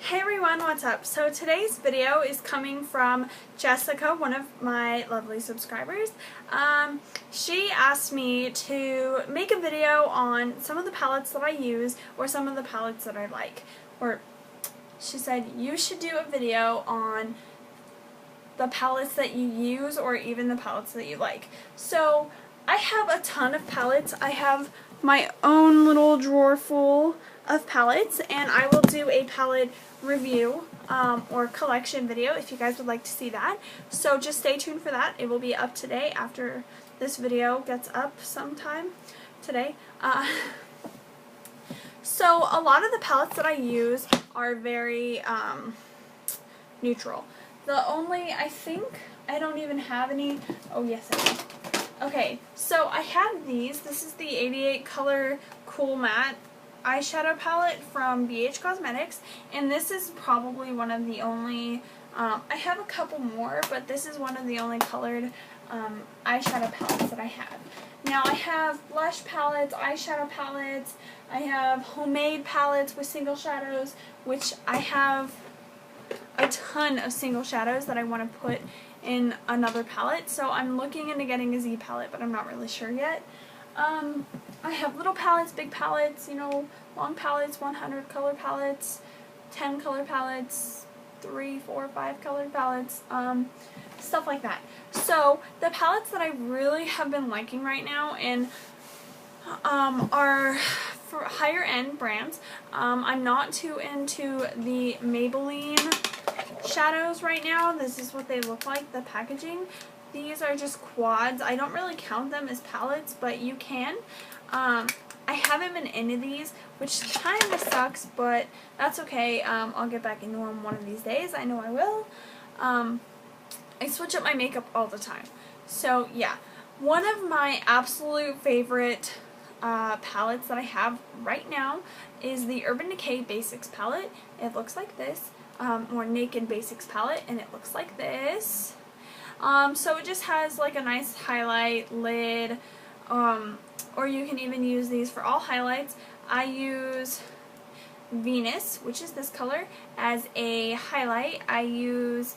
Hey everyone, what's up? So today's video is coming from Jessica, one of my lovely subscribers. She asked me to make a video on some of the palettes that I use or some of the palettes that I like. Or she said you should do a video on the palettes that you use or even the palettes that you like. So I have a ton of palettes. I have my own little drawer full of palettes, and I will do a palette review or collection video if you guys would like to see that. So just stay tuned for that. It will be up today after this video gets up sometime today. So a lot of the palettes that I use are very neutral. The only, I think, I don't even have any, oh yes I do. Okay, so I have these. This is the 88 Color Cool Matte eyeshadow palette from BH Cosmetics, and this is probably one of the only, I have a couple more, but this is one of the only colored eyeshadow palettes that I have. Now I have blush palettes, eyeshadow palettes, I have homemade palettes with single shadows, which I have a ton of single shadows that I want to put in another palette, so I'm looking into getting a Z palette, but I'm not really sure yet. I have little palettes, big palettes, you know, long palettes, 100 color palettes, 10 color palettes, 3, 4, 5 colored palettes, stuff like that. So the palettes that I really have been liking right now and are for higher end brands. I'm not too into the Maybelline shadows right now. This is what they look like, the packaging. These are just quads. I don't really count them as palettes, but you can. I haven't been into these, which kind of sucks, but that's okay. I'll get back into them one of these days. I know I will. I switch up my makeup all the time. So yeah, one of my absolute favorite palettes that I have right now is the Urban Decay Basics palette. It looks like this. Or Naked Basics palette, and it looks like this. So it just has like a nice highlight lid, or you can even use these for all highlights. I use Venus, which is this color, as a highlight. I use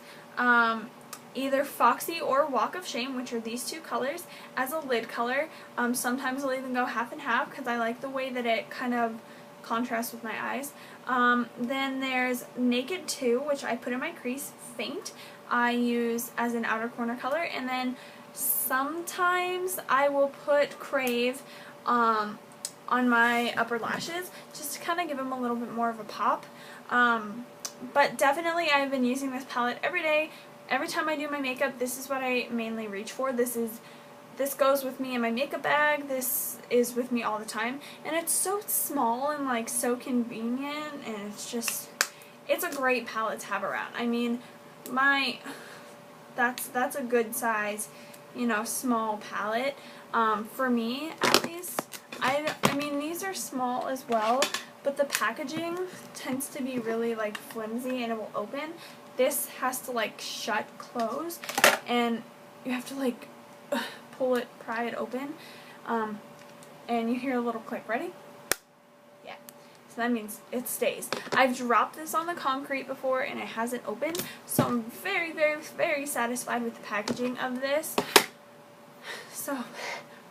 either Foxy or Walk of Shame, which are these two colors, as a lid color. Sometimes I'll even go half and half because I like the way that it kind of contrasts with my eyes. Then there's Naked 2, which I put in my crease, Faint. I use as an outer corner color, and then sometimes I will put Crave on my upper lashes just to kind of give them a little bit more of a pop. But definitely I've been using this palette every day. Every time I do my makeup, this is what I mainly reach for. This goes with me in my makeup bag. This is with me all the time, and it's so small and like so convenient, and it's a great palette to have around. I mean, that's a good size, you know, small palette for me at least. I mean, these are small as well, but the packaging tends to be really like flimsy and it will open. This has to like shut close, and you have to like pull it, pry it open, and you hear a little click. Ready? Yeah. So that means it stays. I've dropped this on the concrete before and it hasn't opened, so I'm very, very, very satisfied with the packaging of this. So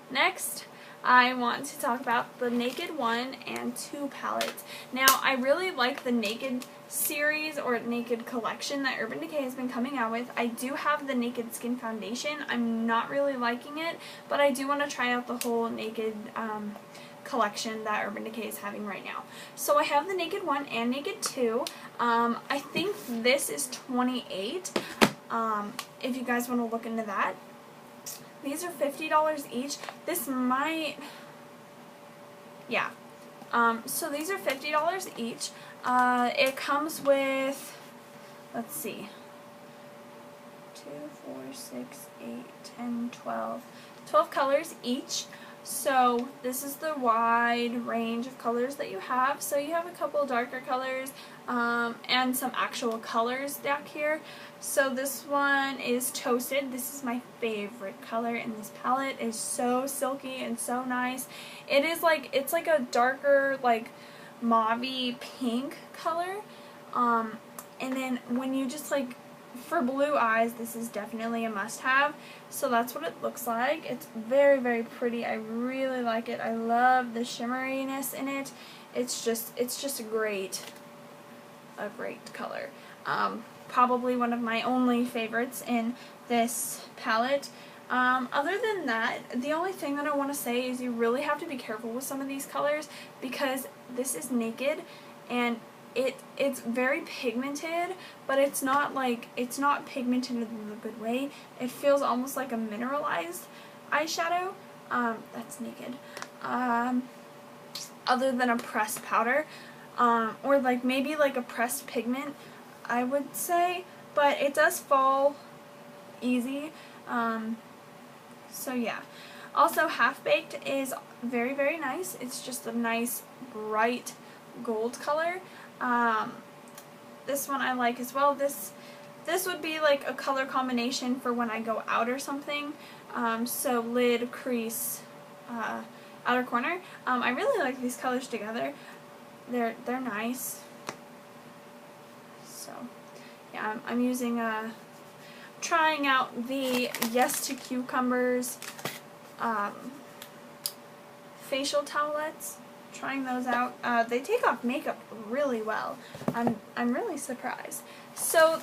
next, I want to talk about the Naked 1 and 2 palettes. Now, I really like the Naked series or Naked collection that Urban Decay has been coming out with. I do have the Naked Skin Foundation. I'm not really liking it, but I do want to try out the whole Naked collection that Urban Decay is having right now. So I have the Naked 1 and Naked 2. I think this is $28, if you guys want to look into that. These are $50 each. This might, yeah. So these are $50 each. It comes with, let's see, 2, 4, 6, 8, 10, 12. 12 colors each. So this is the wide range of colors that you have. So you have a couple darker colors and some actual colors back here. So this one is Toasted. This is my favorite color in this palette. It's so silky and so nice. It is like, it's like a darker like mauve-y pink color. And then when you just like, for blue eyes, this is definitely a must-have. So that's what it looks like. It's very, very pretty. I really like it. I love the shimmeriness in it. It's just a great color. Probably one of my only favorites in this palette. Other than that, the only thing that I want to say is you really have to be careful with some of these colors because this is Naked and it's very pigmented, but it's not pigmented in a good way. It feels almost like a mineralized eyeshadow. That's Naked. Other than a pressed powder, or like maybe like a pressed pigment, I would say, but it does fall easy. So yeah. Also, Half Baked is very, very nice. It's just a nice bright gold color. This one I like as well. This would be like a color combination for when I go out or something. So lid, crease, outer corner. I really like these colors together. They're nice. So yeah, I'm using trying out the Yes to Cucumbers facial towelettes. Trying those out. They take off makeup really well. I'm really surprised. So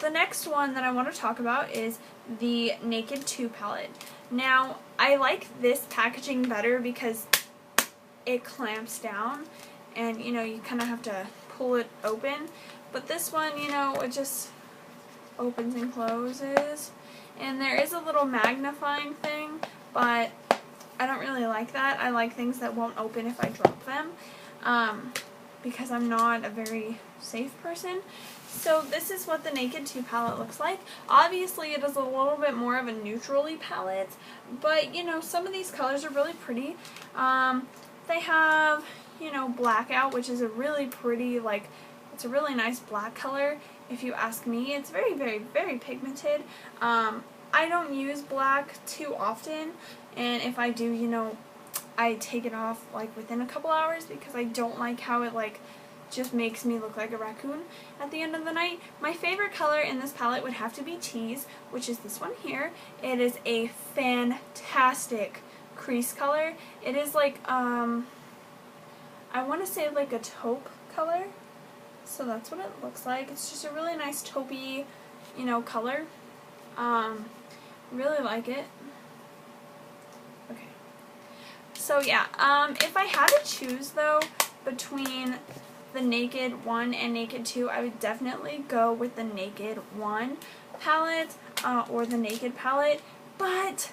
the next one that I want to talk about is the Naked 2 palette. Now, I like this packaging better because it clamps down and, you know, you kind of have to pull it open. But this one, you know, it just opens and closes. And there is a little magnifying thing, but I don't really like that. I like things that won't open if I drop them, because I'm not a very safe person. So this is what the Naked 2 palette looks like. Obviously it is a little bit more of a neutrally palette, but you know, some of these colors are really pretty. They have, you know, Blackout, which is a really pretty, like, it's a really nice black color. If you ask me, it's very, very, very pigmented. I don't use black too often, and if I do, you know, I take it off like within a couple hours because I don't like how it like just makes me look like a raccoon at the end of the night. My favorite color in this palette would have to be Tease, which is this one here. It is a fantastic crease color. It is like, I want to say like a taupe color. So that's what it looks like. It's just a really nice taupey, you know, color. Really like it. Okay. So yeah, if I had to choose though between the Naked 1 and Naked 2, I would definitely go with the Naked 1 palette, or the Naked palette, but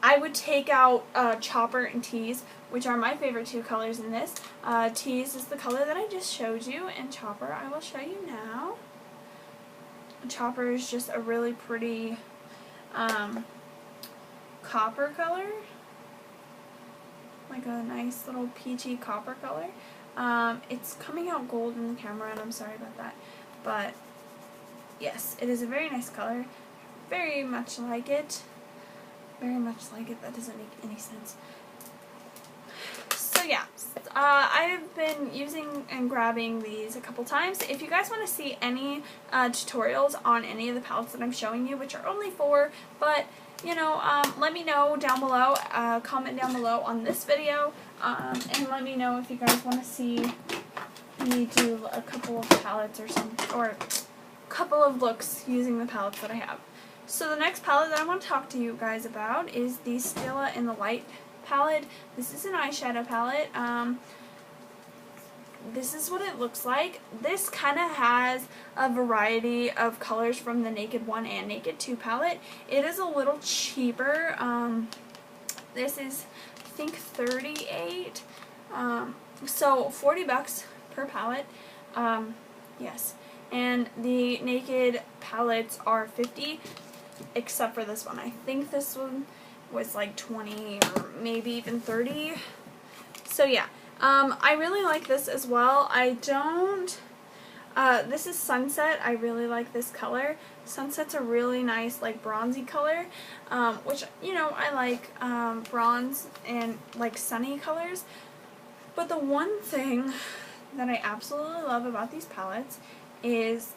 I would take out Chopper and Tease, which are my favorite two colors in this. Tease is the color that I just showed you, and Chopper I will show you now. Chopper is just a really pretty copper color, like a nice little peachy copper color. It's coming out gold in the camera, and I'm sorry about that, but yes, it is a very nice color. Very much like it. Very much like it. That doesn't make any sense. So yeah, I've been using and grabbing these a couple times. If you guys want to see any tutorials on any of the palettes that I'm showing you, which are only 4, but you know, let me know down below. Comment down below on this video, and let me know if you guys want to see me do a couple of palettes or something, or a couple of looks using the palettes that I have. So the next palette that I want to talk to you guys about is the Stila in the Light palette. This is an eyeshadow palette. This is what it looks like. This kind of has a variety of colors from the Naked 1 and Naked 2 palette. It is a little cheaper. This is, I think, $38. So 40 bucks per palette. Yes. And the Naked palettes are 50, except for this one. I think this one was like 20 or maybe even 30. So yeah. I really like this as well. I don't, this is Sunset. I really like this color. Sunset's a really nice, like, bronzy color, which, you know, I like, bronze and, like, sunny colors. But the one thing that I absolutely love about these palettes is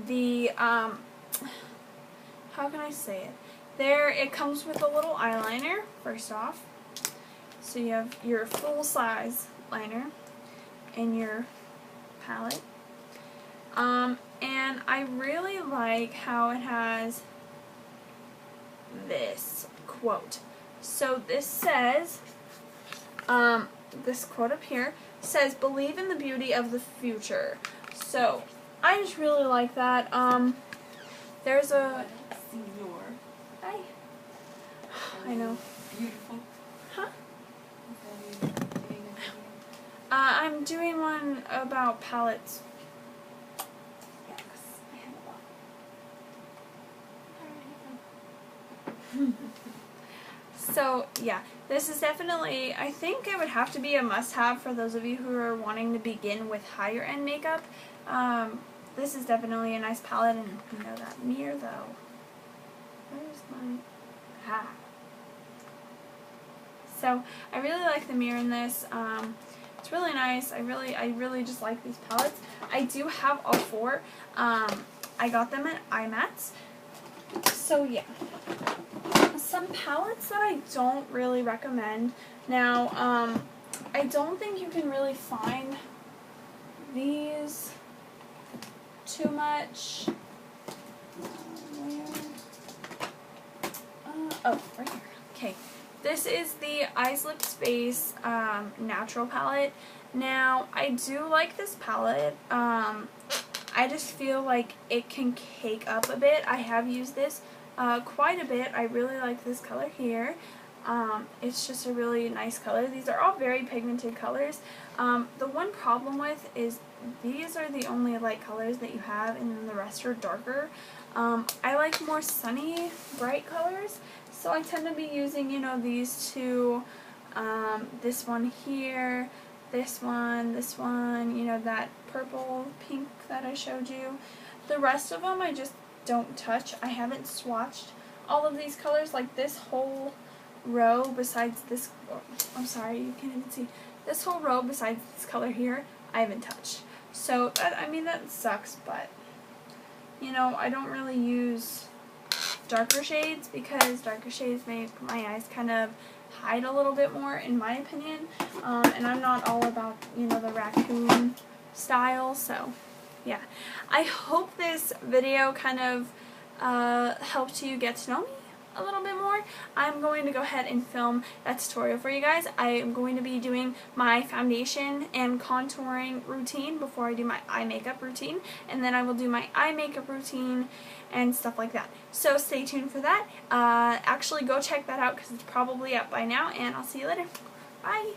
the, how can I say it? It comes with a little eyeliner, first off. So you have your full-size liner in your palette. And I really like how it has this quote. So this says, this quote up here says, "Believe in the beauty of the future." So I just really like that. There's a... Hi. I know. Beautiful. Huh? I'm doing one about palettes. Yes, I have a lot. So, yeah, this is definitely, I think it would have to be a must-have for those of you who are wanting to begin with higher-end makeup. This is definitely a nice palette, and you know that mirror, though. Where's my... Ah. So, I really like the mirror in this. It's really nice. I really just like these palettes. I do have all four. I got them at IMATS. So yeah. Some palettes that I don't really recommend. Now, I don't think you can really find these too much. Oh, right here. Okay. This is the Eyes Lip Space Natural palette. Now, I do like this palette. I just feel like it can cake up a bit. I have used this quite a bit. I really like this color here. It's just a really nice color. These are all very pigmented colors. The one problem with is these are the only light colors that you have, and then the rest are darker. I like more sunny, bright colors. So I tend to be using, you know, these two, this one here, this one, you know, that purple pink that I showed you. The rest of them I just don't touch. I haven't swatched all of these colors, like this whole row besides this, I'm sorry, you can't even see, this whole row besides this color here, I haven't touched. So, that, I mean, that sucks, but, you know, I don't really use darker shades because darker shades make my eyes kind of hide a little bit more, in my opinion, and I'm not all about, you know, the raccoon style. So yeah, I hope this video kind of helped you get to know me a little bit more. I'm going to go ahead and film that tutorial for you guys. I am going to be doing my foundation and contouring routine before I do my eye makeup routine, and then I will do my eye makeup routine and stuff like that. So stay tuned for that. Actually, go check that out because it's probably up by now, and I'll see you later. Bye!